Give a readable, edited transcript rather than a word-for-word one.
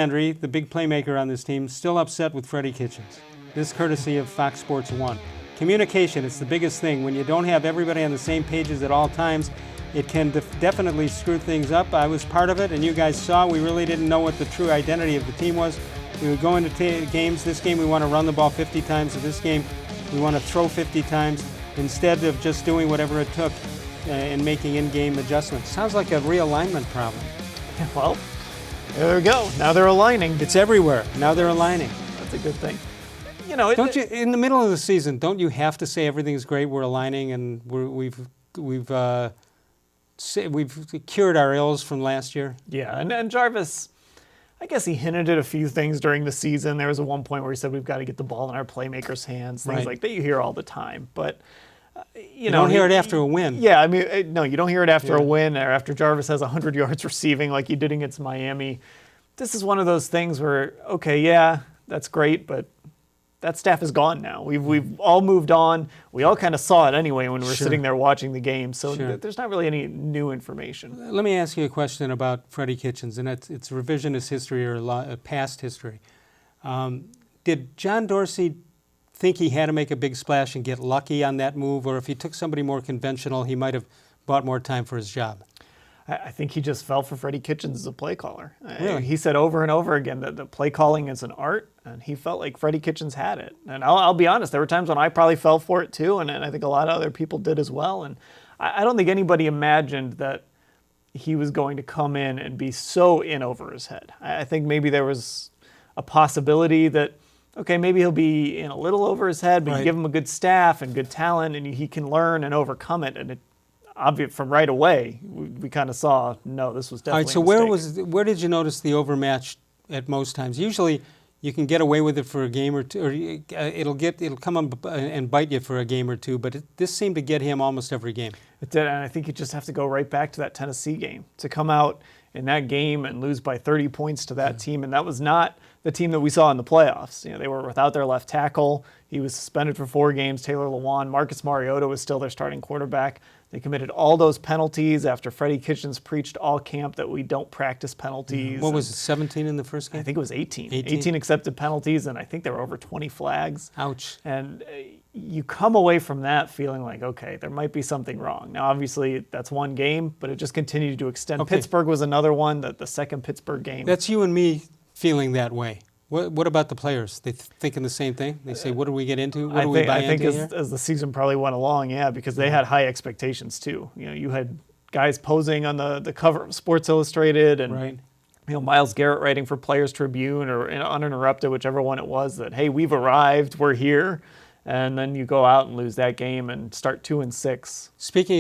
Landry, the big playmaker on this team, still upset with Freddie Kitchens. This courtesy of Fox Sports 1. Communication, it's the biggest thing. When you don't have everybody on the same pages at all times, it can definitely screw things up. I was part of it, and you guys saw we really didn't know what the true identity of the team was. We would go into games. This game we want to run the ball 50 times. In this game we want to throw 50 times instead of just doing whatever it took and making in-game adjustments. Sounds like a realignment problem. Well, there we go. Now they're aligning. It's everywhere. Now they're aligning. That's a good thing. Don't you, in the middle of the season, don't you have to say everything's great, we're aligning, and we've cured our ills from last year? Yeah, and Jarvis, I guess he hinted at a few things during the season. There was a one point where he said we've got to get the ball in our playmakers' hands, things like that you hear all the time. But you don't hear it after a win. Yeah, I mean, no, you don't hear it after a win or after Jarvis has 100 yards receiving like he did against Miami. This is one of those things where, okay, yeah, that's great, but that staff is gone now. We've all moved on. We all kind of saw it anyway when we were sitting there watching the game. So there's not really any new information. Let me ask you a question about Freddie Kitchens, and it's revisionist history or past history. Did John Dorsey think he had to make a big splash and get lucky on that move, or if he took somebody more conventional, he might have bought more time for his job? I think he just fell for Freddie Kitchens as a play caller. Really? He said over and over again that the play calling is an art, and he felt like Freddie Kitchens had it. And I'll be honest, there were times when I probably fell for it too, and I think a lot of other people did as well. And I don't think anybody imagined that he was going to come in and be so in over his head. I think maybe there was a possibility that, okay, maybe he'll be in a little over his head, but you give him a good staff and good talent, and he can learn and overcome it. And it obvious from right away, we kind of saw, no, this was definitely All right, so where did you notice the overmatch at most times? Usually you can get away with it for a game or two, or it'll come up and bite you for a game or two, but this seemed to get him almost every game. It did, and I think you just have to go right back to that Tennessee game. To come out in that game and lose by 30 points to that team, and that was not the team that we saw in the playoffs. They were without their left tackle. He was suspended for 4 games. Taylor Lewan, Marcus Mariota was still their starting quarterback. They committed all those penalties after Freddie Kitchens preached all camp that we don't practice penalties. What was it, 17 in the first game? I think it was 18. 18 accepted penalties, and I think there were over 20 flags. Ouch. And you come away from that feeling like, okay, there might be something wrong. Now, obviously, that's one game, but it just continued to extend. Okay. Pittsburgh was another one, the second Pittsburgh game. That's you and me feeling that way. What about the players? They thinking the same thing? They say, what do we get into? What do we buy into here? I think as the season probably went along, because they had high expectations too. You had guys posing on the cover of Sports Illustrated and myles-garrett writing for Players Tribune or Uninterrupted, whichever one it was, that, hey, we've arrived, we're here. And then you go out and lose that game and start 2-6. Speaking